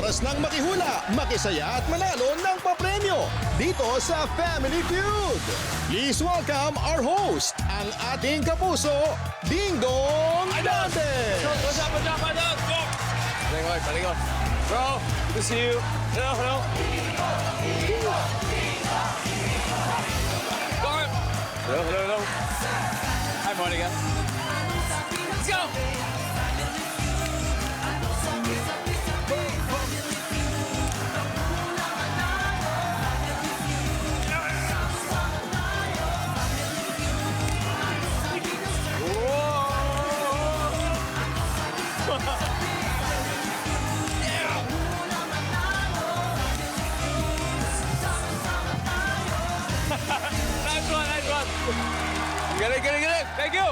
oras ng makihula, makisaya at manalo ng papremyo dito sa Family Feud. Please welcome our host, ang ating kapuso, Ding Dong Dantes! What's up? Go! Palingon. Bro, good to see you. Hello. Bart! Hello. Hi, Monica. Let's go! Nice one. Galing. Thank you.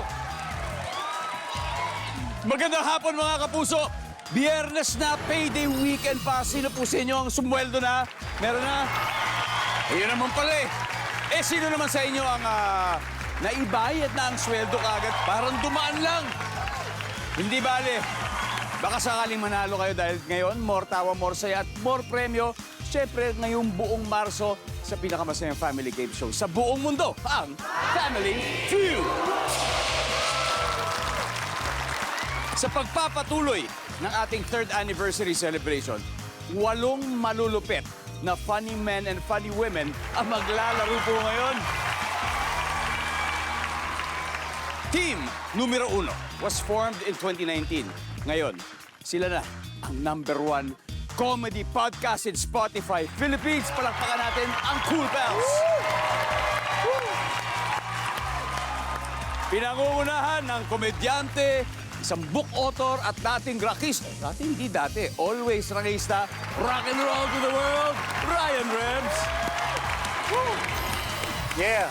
Magandang hapon mga kapuso. Biyernes na, payday weekend pa. Sino po sa inyo ang sumweldo na? Meron na? Ayun naman pala eh. Sino naman sa inyo ang naibayad na ang sweldo kagad? Parang dumaan lang. Hindi bale. Baka sakaling manalo kayo dahil ngayon, more tawa, more saya at more premyo. Siyempre, ngayong buong Marso sa pinakamasayang family game show sa buong mundo, ang Family Feud. Sa pagpapatuloy ng ating 3rd anniversary celebration, 8 malulupit na funny men and funny women ang maglalaro po ngayon. Team numero 1 was formed in 2019. Ngayon, sila na ang #1 comedy podcast in Spotify Philippines. Palakpakan natin ang Cool Pals. Pinangungunahan ng komedyante, isang book author at dating rockista. Hindi dati, always rockista. Rock and roll to the world, Ryan Rems. Yeah.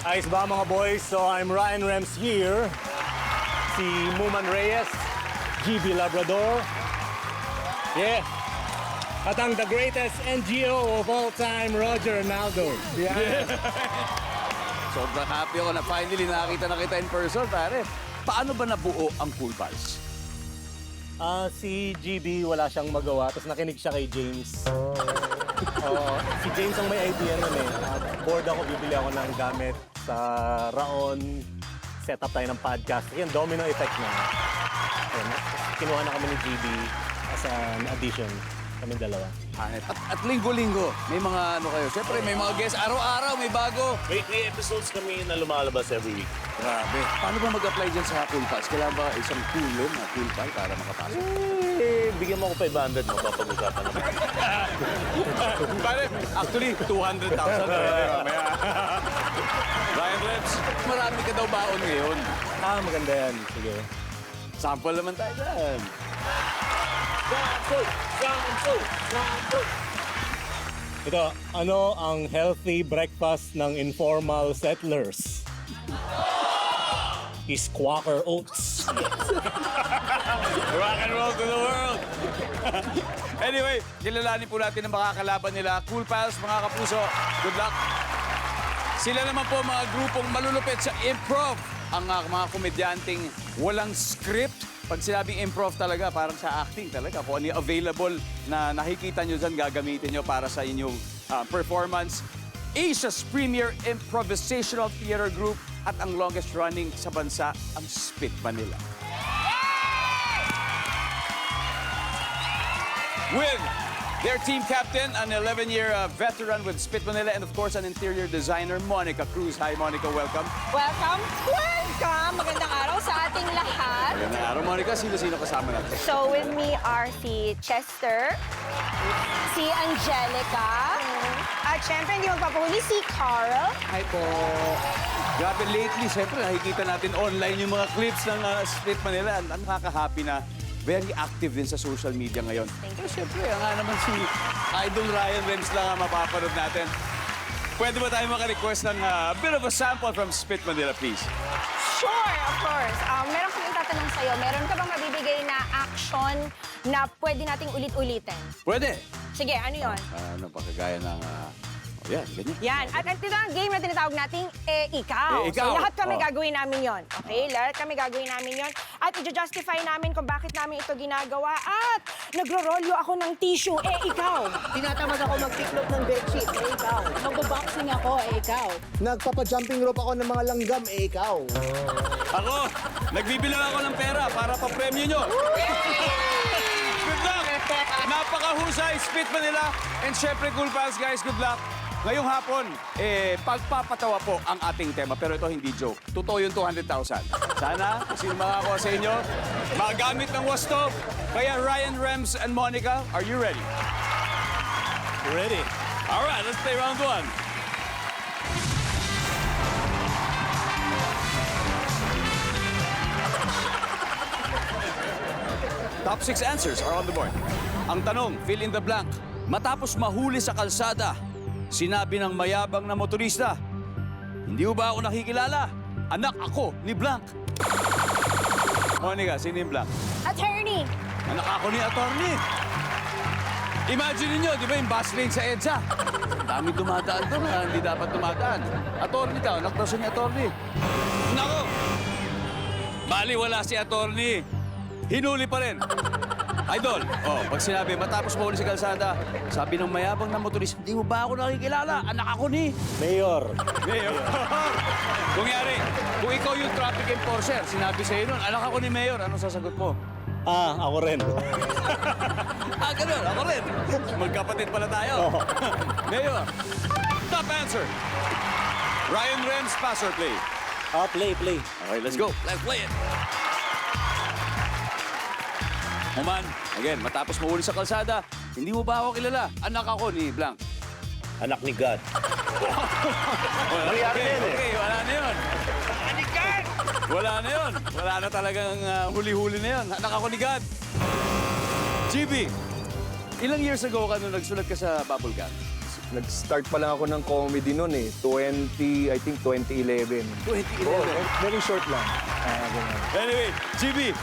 Ayos ba mga boys? So I'm Ryan Rems here. Si Muman Reyes, GB Labrador. Yeah. At ang the greatest NGO of all time, Roger Naldo. Yeah. Sobrang happy ako na finally nakakita na kita in person, pare. Paano ba nabuo ang Cool Pals? Si GB wala siyang magawa, tapos nakinig siya kay James. Si James ang may idea nun eh. Bored ako, bibili ako ng gamit sa Raon. Set up tayo ng podcast. Yan, domino effect na. Ayun, kinuha na kami ni GB as an addition. Kaming dalawa. At linggo-linggo, may mga ano kayo. Siyempre, may mga guests. Araw-araw, may bago. May 3 episodes kami na lumalabas every week. Grabe. Paano ba mag-apply dyan sa Cool Pals? Kailangan ba isang tulong na Cool Pal para makapasok? Bigyan mo ako 500 mo, papag-usapan naman. Pare, actually, 200,000 mamaya. Ryan Rems, marami ka daw baon ngayon. Maganda yan. Sige. Sample naman tayo dyan. Ito, ano ang healthy breakfast ng informal settlers? Is Quaker Oats. Rock and roll to the world! Anyway, kilalanin po natin ang makakalaban nila. Cool Pals, mga kapuso, good luck. Sila naman po mga grupong malulupit sa improv. Ang mga komedyanteng walang script. Pag sinabing improv talaga, parang sa acting talaga. Kung ano yung available na nakikita nyo dyan, gagamitin nyo para sa inyong performance. Asia's premier improvisational theater group at ang longest running sa bansa, ang Spit Manila. With their team captain, an 11-year veteran with Spit Manila, and of course, an interior designer, Monica Cruz. Hi, Monica. Welcome. Welcome! Magandang araw sa ating lahat. Magandang araw, Monica. Sino-sino kasama natin? So with me are si Chester, si Angelica, at syempre hindi magpapahuli si Carl. Hi po. Grabe, lately, siyempre, nakikita natin online yung mga clips ng Spit Manila. Ang nakaka-happy na very active din sa social media ngayon. Pero siyempre, nga naman si Idol Ryan Rems lang ang mapapanood natin. Pwede ba tayo maka-request ng bit of a sample from Spit Manila, please? Sure, of course. Meron kami tatanong sa'yo. Meron ka bang mabibigay na action na pwede nating ulit-ulitin? Pwede. Sige, ano yon? Ano pa, kagaya ng Yan, ganyan. Yan. At ito ang game na tinatawag nating Ikaw. Ikaw. So lahat kami Oh. gagawin namin yon. Okay? Lahat kami gagawin namin yon. At i-justify namin kung bakit namin ito ginagawa. At nagro-rolyo ako ng tissue. Ikaw. Tinatamad ako magtiklop ng bedsheet, ikaw. Magbo-boxing ako, ikaw. Nagpapa-jumping rope ako ng mga langgam, ikaw. Ako, nagbibilang ako ng pera para pa-premyo nyo. Good luck! Napakahusay, Spit Manila. And syempre, Cool Pals, guys, good luck. Ngayong hapon, pagpapatawa po ang ating tema. Pero ito hindi joke. Totoo yung 200,000. Sana, kung sino makakuha sa inyo, magamit ng wasto. Kaya Ryan, Rems, and Monica, are you ready? Ready? All right, let's play round one. Top 6 answers are on the board. Ang tanong, fill in the blank. Matapos mahuli sa kalsada, sinabi ng mayabang na motorista, hindi mo ba ako nakikilala? Anak ako ni Blank. Monica, sino yung Blank? Attorney. Anak ako ni attorney. Imagine niyo, di ba yung bus lane sa EDSA? Dami dumadaan doon na hindi dapat dumadaan. Attorney daw, anak daw siya ni attorney. Nako! Bali, wala si attorney. Hinuli pa rin. Idol, pag sinabi, matapos mahuli sa kalsada, sabi ng mayabang na motorista, hindi mo ba ako nakikilala? Anak ako ni... Mayor. Mayor. Kungyari, kung ikaw yung traffic enforcer, sinabi sa'yo nun, anak ako ni Mayor, ano sasagot mo? Ako rin. Ganun, ako rin. Magkapatid pala tayo. Mayor, top answer. Ryan Rems, pass or play? Play. Okay, let's go. Let's play it. Human, again, matapos mahuli sa kalsada, hindi mo ba ako kilala? Anak ako ni Blank. Anak ni God. Nangyari okay, wala na yun. Wala na yun. Wala na talagang huli-huli na yun. Anak ako ni God. GB, ilang years ago ka nung nagsulat ka sa Bubble Gang? Nag-start pa lang ako ng comedy noon eh. 2011. 2011. Very short lang. Anyway, GB,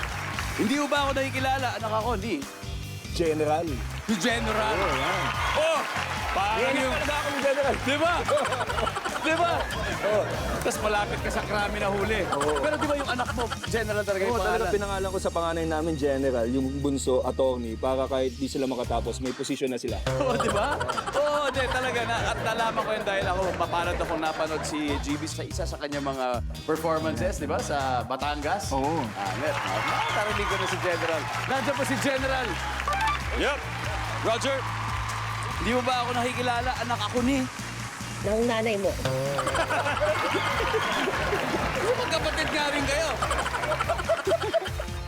hindi mo ba ako nakikilala? Anak ako ni General. si General. Oh, parang yung... General. Di ba? Di ba? Tapos malapit ka sa krami na huli. Pero di ba yung anak mo, General talaga yung Oo, talaga pangalan? pinangalan ko sa panganay namin General, yung bunso, attorney, para kahit di sila makatapos, may posisyon na sila. Oo, di ba? Oo, di talaga. At nalaman ko yun dahil ako, paparad akong napanood si GB sa isa sa kanyang mga performances, di ba? Sa Batangas. Oo. Net. Nakarinig ko na si General. Nandiyan pa si General. Yep. Roger, hindi mo ba ako nakikilala? Anak ako ni... Ng nanay mo. Magkapatid nga rin kayo.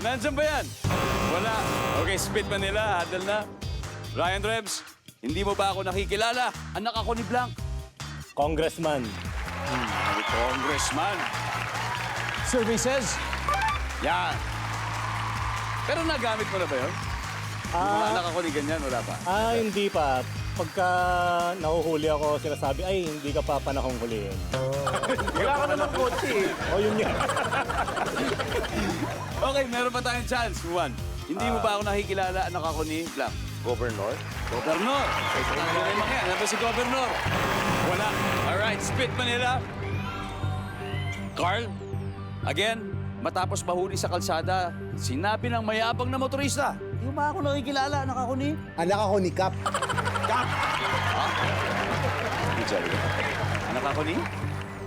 Nandiyan ba yan? Wala. Okay, Spit Manila. Handle na. Ryan Rebs, hindi mo ba ako nakikilala? Anak ako ni Blank. Congressman. Congressman. Survey says, yan. Pero nagamit mo na ba yun? Anak ako ni ganyan, wala pa. Hindi pa. Pagka nahuhuli ako, sinasabi, ay, hindi ka pa panahong huliin. Wala ka naman kotse eh. Yun yan. Okay, meron pa tayong chance. One. Hindi mo ba ako nakikilala? Anak ako ni Blank. Governor. Governor. Ano ba si Governor? Wala. Alright, Spit Manila. Carl, again, matapos mahuli sa kalsada, sinabi ng mayabang na motorista, hindi mo ba ako nakikilala? Anak ako ni... Anak ako ni Cap. Cap. Ha? Anak ako ni...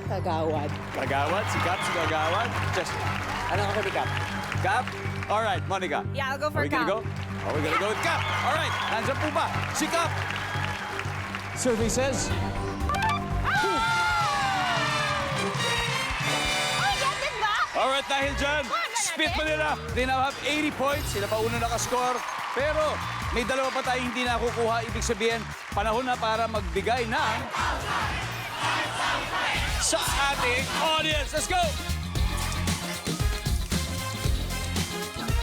Kagawad. Kagawad? Si Cap, si Kagawad? Just... Anak ako ni Cap. Cap? Alright, Monica. Yeah, I'll go for Are we gonna Cap. go? Are we gonna go with Cap? Alright, nandiyan po ba? Si Cap. Survey says... Oh, get it ba? Alright, dahil dyan, Spit Manila. They now have 80 points. Sila pa una nakascore. Pero may dalawa pa tayong hindi nakukuha. Ibig sabihin, panahon na para magbigay ng... sa ating audience. Let's go!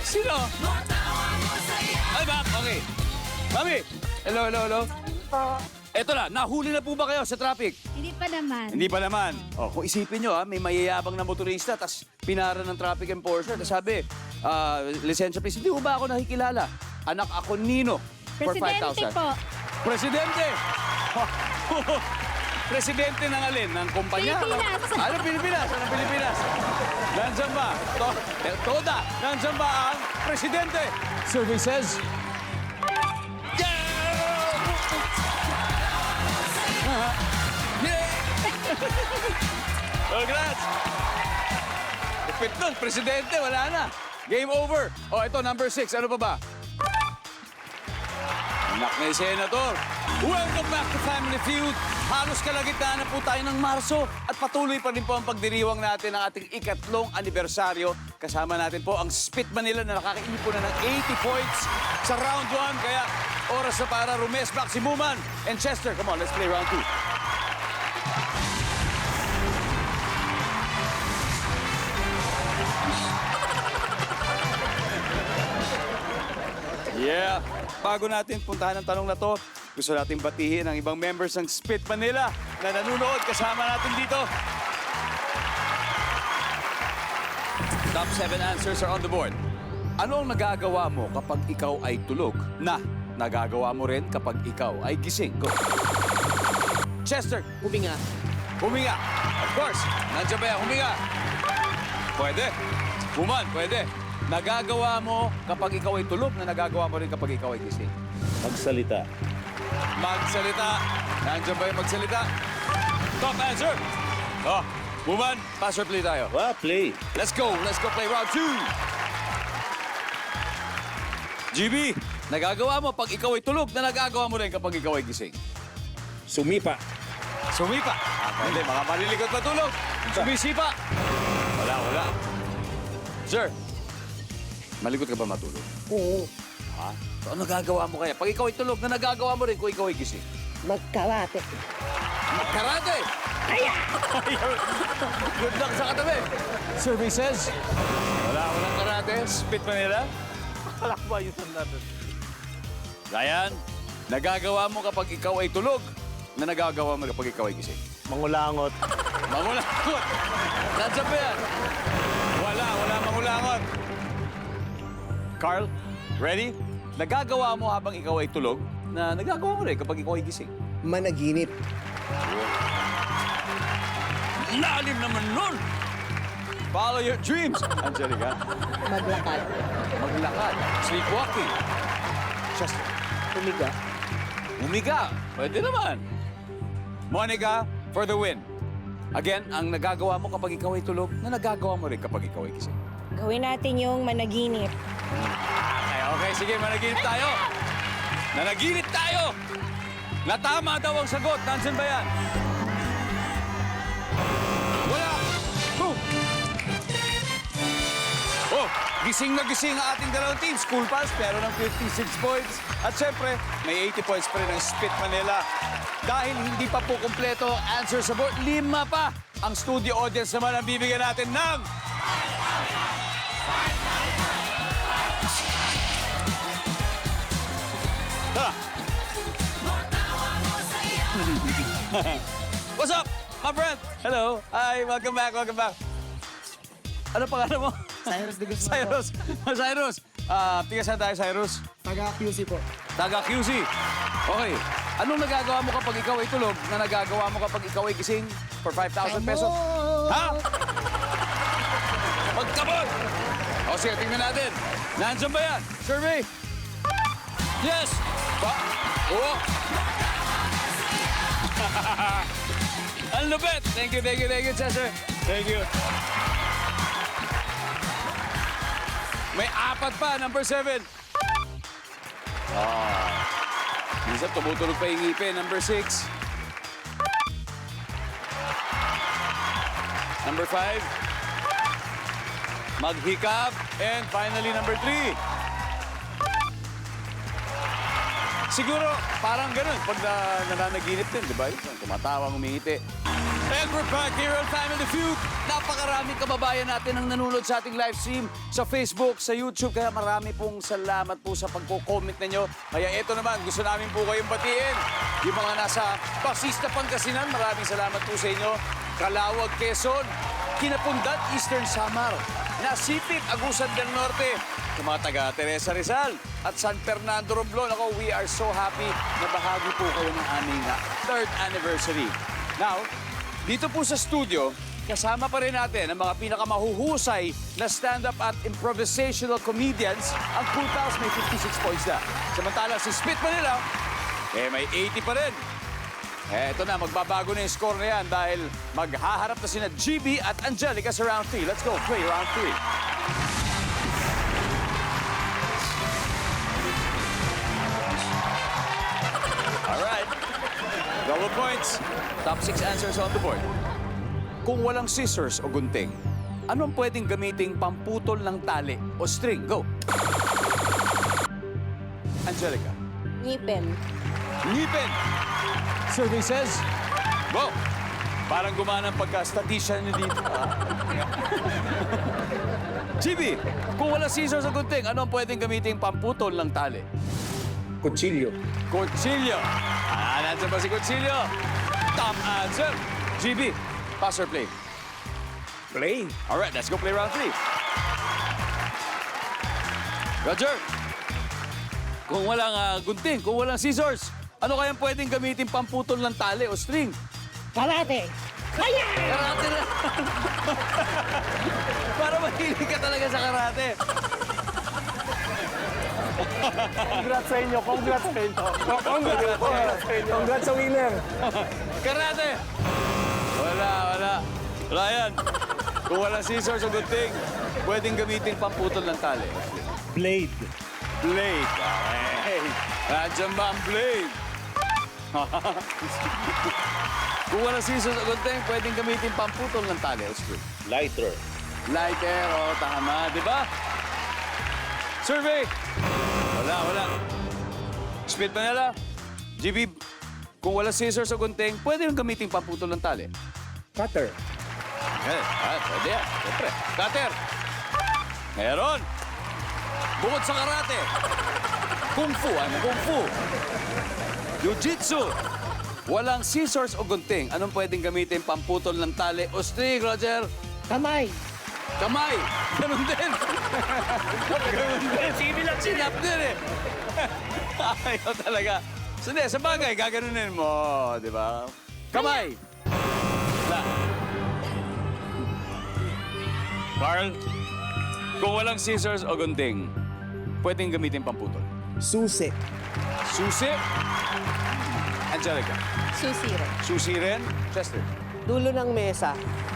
Sino? Ay, back. Okay. Mami, hello. Eto na, nahuli na po ba kayo sa traffic? Hindi pa naman. Hindi pa naman. Kung isipin nyo, may mayayabang na motorista, tas pinara ng traffic enforcer, tas sabi, lisensya please, hindi mo ba ako nakikilala? Anak ako Nino for 5,000. Presidente po. Presidente! presidente ng alin? Ng kumpanya? Pilipinas. Ano Pilipinas? Anong Pilipinas? Nandiyan ba? Toda. Nandiyan ba ang presidente? Survey says... Yeah! Congrats! Ipit nun, presidente, wala na. Game over. O, ito, number 6. Ano pa ba? Anak na yung senator. Welcome back to Family Feud. Halos kalagitnaan na po tayo ng Marso at patuloy pa rin po ang pagdiriwang natin ng ating ikatlong anibersaryo. Kasama natin po ang Spit Manila na nakakaipon na ng 80 points sa round 1. Kaya oras na para rumesbak si Muman and Chester. Come on, let's play round 2. Yeah. Bago natin puntahan ang tanong na to, gusto natin batihin ang ibang members ng Spit Manila na nanonood kasama natin dito. Top 7 answers are on the board. Ano ang nagagawa mo kapag ikaw ay tulog na nagagawa mo rin kapag ikaw ay gising? Go. Chester. Huminga. Huminga. Of course. Nandiyan ba yan? Huminga. Pwede. Human, pwede. Nagagawa mo kapag ikaw ay tulog na nagagawa mo rin kapag ikaw ay gising. Magsalita. Magsalita. Nandiyan ba yung magsalita? Top answer. Oh, Human, pass or play tayo. Play. Let's go. Let's go play round 2. GB, nagagawa mo pag ikaw ay tulog na nagagawa mo rin kapag ikaw ay gising. Sumipa. Sumipa. Pwede, mga malilikot pa tulog. Sumisipa. Wala. Sir, malikot ka ba matulog? Oo. Ha? So, ano nagagawa mo kaya? Pag ikaw ay tulog, na nagagawa mo rin kung ikaw ay gising. Magkarate. Karate! Good luck sa katabi. Survey says... Walang karate. Spit Manila. Palakbayutan natin. Ryan, nagagawa mo kapag ikaw ay tulog, na nagagawa mo kapag ikaw ay gising. Mangulangot. Mangulangot! Nandiyan ba yan? Wala mangulangot. Carl, ready? Nagagawa mo habang ikaw ay tulog, na nagagawa mo rin kapag ikaw ay gising. Managinip. Lalim naman nun! Follow your dreams. Angelica, Maglakad. maglakad. Sleepwalking. Chester, Humiga. umiga. Pwede naman. Monica, for the win. Again, ang nagagawa mo kapag ikaw ay tulog, na nagagawa mo rin kapag ikaw ay gising. Gawin natin yung managinip. Okay, sige, managinip tayo. Nanaginip tayo! Natama daw ang sagot. Nandiyan ba yan? Wala! Oh, gising na gising ang ating dalawang teams. School pass, pero ng 56 points. At syempre, may 80 points pa rin ang Spit Manila. Dahil hindi pa po kumpleto ang answer sa board, 5 pa. Ang studio audience naman ang bibigyan natin ng... What's up, my friend? Hello. Hi, welcome back. Ano pangalan mo? Cyrus de Guzman. Cyrus. Tiga saan tayo, Cyrus? Taga QC po. Taga QC. Okay. Anong nagagawa mo kapag ikaw ay tulog na nagagawa mo kapag ikaw ay gising for 5,000 pesos? Ha? Magkabot! O sige, tingnan natin. Nandiyan ba yan? Survey? Yes! Oo! Ang lupit! Thank you, Chester. Thank you. May 4 pa, number 7. Minsan tumutulog pa yung ngipin, number 6. Number 5. Maghikap. And finally, number 3. Siguro, parang ganun. Pag nananaginip din, di ba? Tumatawa, umingiti. And we're back here on Family Feud. Napakaraming kababayan natin ang nanonood sa ating live stream sa Facebook, sa YouTube. Kaya marami pong salamat po sa pagko-comment ninyo. Kaya ito naman, gusto namin po kayong batiin. Yung mga nasa Pasista, Pangasinan, maraming salamat po sa inyo. Calawag, Quezon, Kinapundat, Eastern Samar, Nasipit, Agusan del Norte, sa mga taga Teresa Rizal at San Fernando Romblon. Ako, we are so happy na bahagi po kayo ng aming 3rd anniversary. Now, dito po sa studio, kasama pa rin natin ang mga pinakamahuhusay na stand-up at improvisational comedians. Ang Cool Pals may 56 points na. Samantala, si Spit Manila, may 80 pa rin. Eto na, magbabago na yung score na yan dahil maghaharap na sina GB at Angelica sa round 3. Let's go, play round 3. Alright. Double points. Top 6 answers on the board. Kung walang scissors o gunting, anong pwedeng gamiting pamputol ng tali o string? Go. Angelica. Ngipin. Ngipin. Survey says, go. Parang gumana ang pagka-statistician niyo dito. GB, kung walang scissors o gunting, anong pwedeng gamiting pamputol ng tali? Kutsilyo. Kutsilyo. Nandiyan ba si Kutsilyo? Top answer. GB, pass or play? Play. All right, let's go play round 3. Roger. Kung walang gunting, kung walang scissors, ano kayang pwedeng gamitin pamputol ng tali o string? Karate. Karate na. Para mahilig ka talaga sa karate. Congrats sa inyo. Congrats sa inyo. Congrats sa winner. Karate! Wala. Wala yan. Kung walang scissors o gunting, pwedeng gamitin pamputol ng tali. Blade. Blade. Okay. Nandiyan ba ang blade? Kung walang scissors o gunting, pwedeng gamitin pamputol ng tali. Let's go. Lighter. Lighter, tama, di ba? Survey! Wala. Spit Manila, GB, kung wala scissors o gunting, pwede yung gamitin pamputol ng tali. Cutter. Pwede yan. Siyempre. Cutter. Meron. Bukod sa karate. Kung Fu. Jiu-Jitsu. Walang scissors o gunting. Anong pwedeng gamitin pamputol ng tali o string, Roger? Kamay. Kamay. Ganun din. Similar sinap din eh. Ayaw talaga. Sa bagay, gaganunin mo, di ba? Kamay. Wala. Carl, kung walang scissors o gunting, pwedeng gamitin pamputol. Susi. Susi. Angelica. Susi rin. Susi rin. Chester. Dulo ng mesa.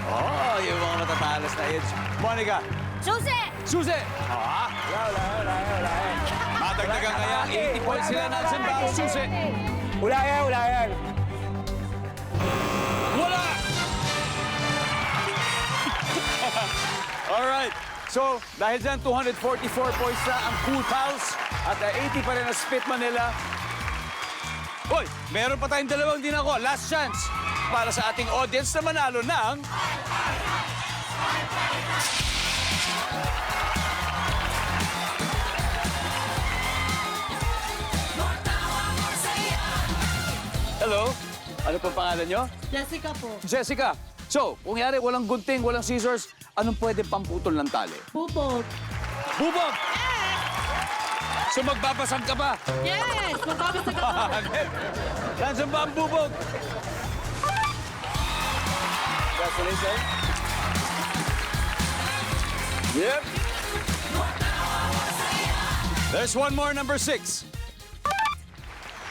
Oh, yung mga matatalas na edge. Monica. Susi! Susi! Wala. Madagdagan kaya 80 points sila na ba? Susi! Wala yan. Wala! Alright. So, dahil dyan, 244 points na ang Cool Pals at 80 pa rin ang Spit Manila. Hoy, meron pa tayong dalawang din ako. Last chance para sa ating audience na manalo ng... Hello? Ano pong pangalan nyo? Jessica po. Jessica. So, kung yari walang gunting, walang scissors, anong pwede pamputol ng tali? Bubog. Bubog! So magbabasag ka ba? Yes! Magbabasag ako. Nandiyan ba ang bubog? Congratulations. Yep. There's one more, number 6.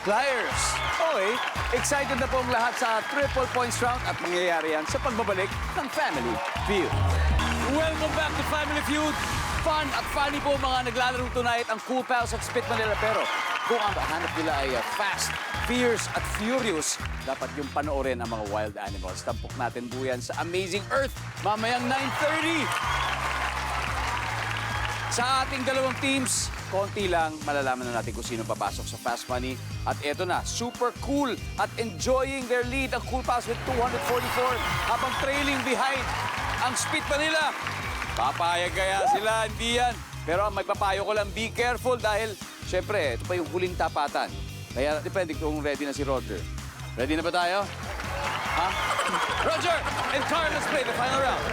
Flyers. Okay, excited na pong lahat sa triple points round at mangyayari yan sa pagbabalik ng Family Feud. Welcome back to Family Feud. Fun at funny po mga naglalaro tonight ang Cool Pals at Spit Manila. Pero kung ang hanap nila ay fast, fierce at furious, dapat yung panoorin ang mga wild animals. Tampok natin po yan sa Amazing Earth mamayang 9:30. Sa ating dalawang teams, konti lang malalaman na natin kung sino papasok sa Fast Money. At eto na, super cool at enjoying their lead ang Cool Pals with 244 habang trailing behind ang Spit Manila. Papayag kaya sila, hindi yan. Pero ang magpapayo ko lang, be careful dahil syempre, ito pa yung huling tapatan. Kaya depende kung ready na si Roger. Ready na ba tayo? Ha? Roger and Carl, let's play the final round.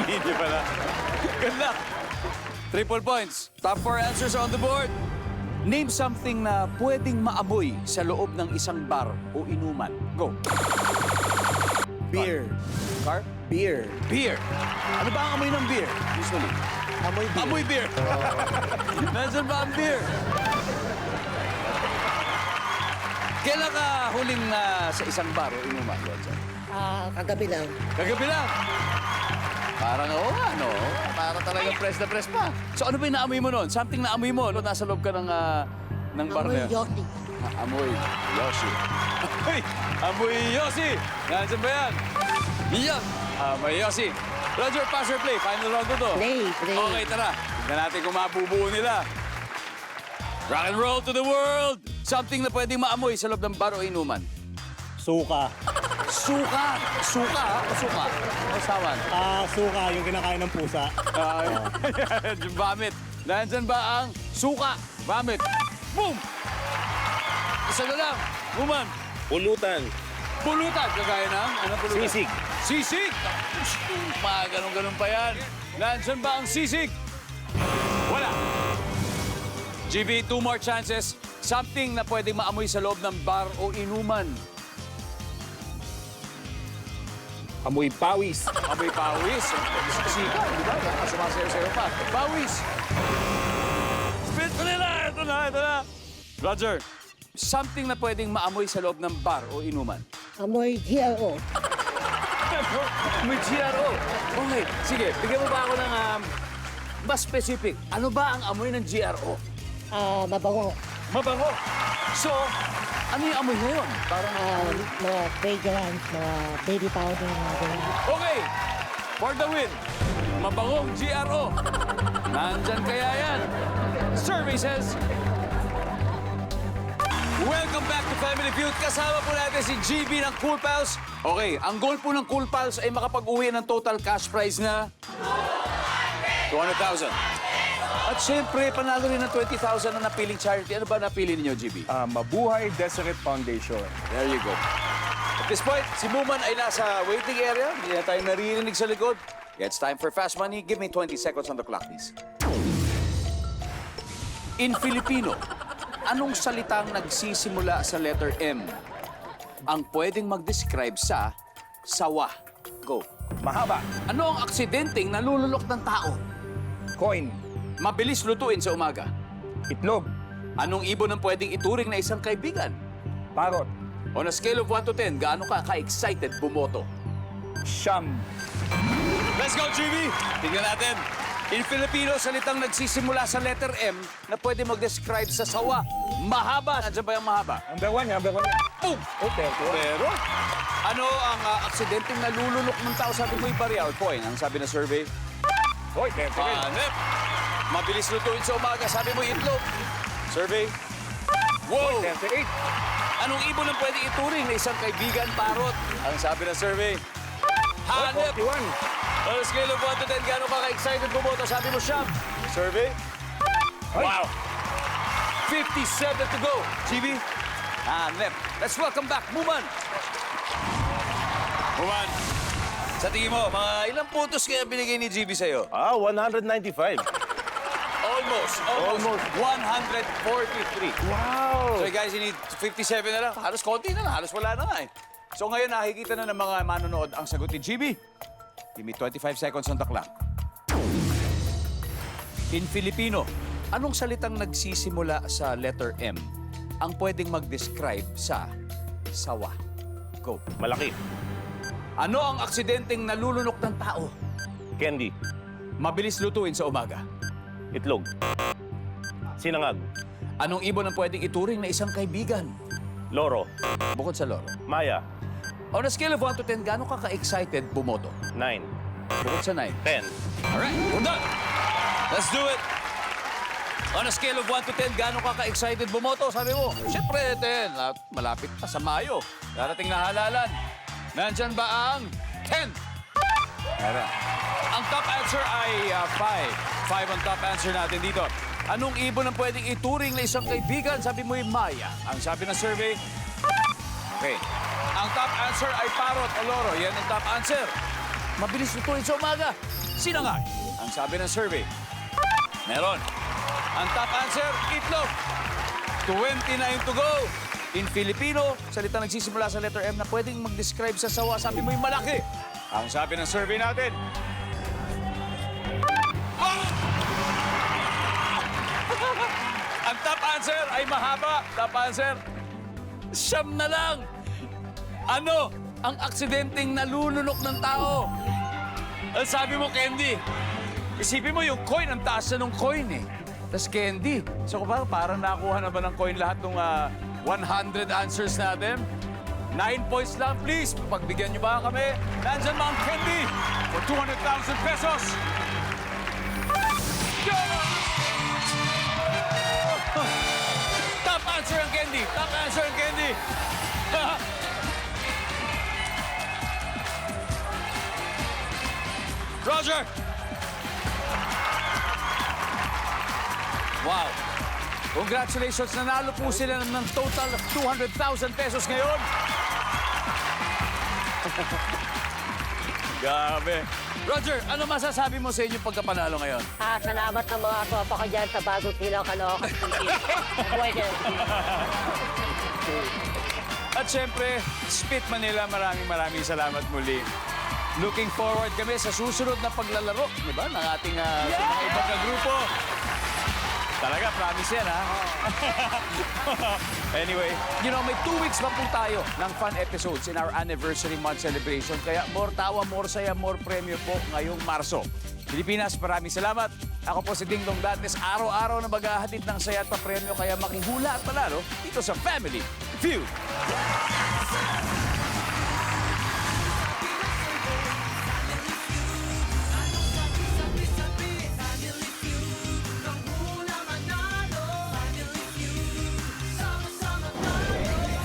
Hindi pala. Good luck. Triple points. Top 4 answers on the board. Name something na pwedeng maamoy sa loob ng isang bar o inuman. Go. Beer. Car? Beer. Beer. Ano ba ang amoy ng beer? Usually. Amoy beer. Amoy beer. Nasaan ba ang beer? Kailan ka huling sa isang bar o inuman, Roger? Kagabi lang. Kagabi lang. Parang oo, ano? Parang talagang press na press pa. So ano ba yung naamoy mo noon? Something naamoy mo no? Nasa loob ka ng bar na Amoy yun. Yossi. Amoy Yoshi. Amoy Yoshi. Nandiyan ba yan? Yan. Amoy Yoshi. Roger, pass or play? Final round na to. Play. Okay, tara. Tignan natin kung mabubuo nila. Rock and roll to the world! Something na pwedeng maamoy sa loob ng bar o inuman. Suka. Suka! Suka, ha? O suka? O sawan? Suka, yung kinakain ng pusa. Yung vomit. Nandyan ba ang suka? Vomit. Boom! Isa na lang. Woman. Pulutan. Pulutan. Kagaya ng? Anong pulutan? Sisig. Sisig! Mga ganun-ganun pa yan. Nandyan ba ang sisig? Wala. GB, 2 more chances. Something na pwedeng maamoy sa loob ng bar o inuman. Amoy pawis. Amoy pawis. Sika, di ba? Sumasayo-sayo pa. Pawis. Spit mo nila! Ito na. Roger, something na pwedeng maamoy sa loob ng bar o inuman. Amoy GRO. May GRO. Okay, sige. Bigyan mo ba ako ng mas specific. Ano ba ang amoy ng GRO? Mabango. Mabango. So, ano yung amoy na yun? Parang, Mga fragrance, mga baby powder, mga ganyan. okay. For the win. Mabangong GRO. Nandyan kaya yan. Survey says, welcome back to Family Feud. Kasama po natin si GB ng Cool Pals. Okay, ang goal po ng Cool Pals ay makapag-uwi ng total cash prize na 200,000. At syempre, panalo rin ng 20,000 na napiling charity. Ano ba napili ninyo, GB? Mabuhay Deseret Foundation. There you go. At this point, si Muman ay nasa waiting area. Hindi na tayo naririnig sa likod. It's time for Fast Money. Give me 20 seconds on the clock, please. In Filipino, anong salitang nagsisimula sa letter M ang pwedeng mag-describe sa sawa? Go. Mahaba. Ano ang aksidenteng nalulunok ng tao? Coin. Mabilis lutuin sa umaga. Itlog. Anong ibon ang pwedeng ituring na isang kaibigan? Parot. On a scale of 1 to 10, gaano ka-excited bumoto? Siyam. Let's go, GB! Tingnan natin. In Filipino, salitang nagsisimula sa letter M na pwede mag-describe sa sawa. Mahaba. Nandiyan ba yung mahaba? Number one. Boom! Okay. Pero, ano ang aksidenteng nalulunok ng tao? Sabi mo yung barya o coin. Ang sabi na survey? Hoy, Hanep. Mabilis lutuin sa umaga. Sabi mo itlog. Survey? Wow! 38. Anong ibon ang pwede ituring na isang kaibigan parot? Ang sabi ng survey? Hanep. 41. On a scale of 1 to 10, gano'n ka ka-excited bumoto? Sabi mo siyam. Survey? Wow! 57 to go. GB? Hanep. Let's welcome back, Muman. Muman, sa tingin mo, mga ilang putos kaya binigay ni GB sa'yo? 195. Almost 143. Wow. So guys, you need 57 na lang. Halos konti na lang. Halos wala na nga eh. So ngayon, nakikita na ng mga manonood ang sagot ni GB. Give me 25 seconds on the clock. In Filipino, anong salitang nagsisimula sa letter M ang pwedeng mag-describe sa sawa? Go. Malaki. Ano ang aksidenteng nalulunok ng tao? Candy. Mabilis lutuin sa umaga. Itlog. Sinangag. Anong ibon ang pwedeng ituring na isang kaibigan? Loro. Bukod sa loro. Maya. On a scale of 1 to 10, gaano ka ka-excited bumoto? 9. Bukod sa 9. 10. Alright, we're done. Let's do it. On a scale of 1 to 10, gaano ka ka-excited bumoto? Sabi mo, syempre 10. Malapit pa sa Mayo. Darating na halalan. Nandyan ba ang 10? Meron. Ang top answer ay 5. 5 ang top answer natin dito. Anong ibon ang pwedeng ituring na isang kaibigan? Sabi mo yung Maya. Ang sabi ng survey, okay. Ang top answer ay parrot o loro. Yan ang top answer. Mabilis lutuin sa umaga. sinangag. Ang sabi ng survey, meron. Ang top answer, itlog. 29 to go. In Filipino, salita nagsisimula sa letter M na pwedeng mag-describe sa sawa. Sabi mo yung malaki. Ang sabi ng survey natin, ang top answer ay mahaba. Top answer, siyam na lang. Ano ang aksidenteng nalulunok ng tao? Ang sabi mo, candy. Isipin mo yung coin, ang taas na ng coin eh. Tapos candy. So parang nakuha na ba ng coin lahat ng 100 answers natin? 9 points lang, please. Pagbigyan niyo ba kami? Nandyan ba ang candy for 200,000 pesos? Go! Top answer ang candy. Top answer ang candy. Roger! Wow! Congratulations! Nanalo po sila ng total of 200,000 pesos ngayon. Gabi. Roger, ano masasabi mo sa inyong pagkapanalo ngayon? Salamat ng mga tropa ko dyan sa bagong kilaw Caloocan City. Buhay kayo. At syempre, Spit Manila, maraming salamat muli. Looking forward kami sa susunod na paglalaro, di ba, ng ating sa mga ibang grupo. Talaga, promise yan, ha? Anyway, you know, may 2 weeks pa po tayo ng fun episodes in our anniversary month celebration. Kaya more tawa, more saya, more premyo po ngayong Marso. Pilipinas, maraming salamat. Ako po si Ding Dong Dantes. Araw-araw na maghahatid ng saya at papremyo. Kaya makihula at panalo dito sa Family Feud.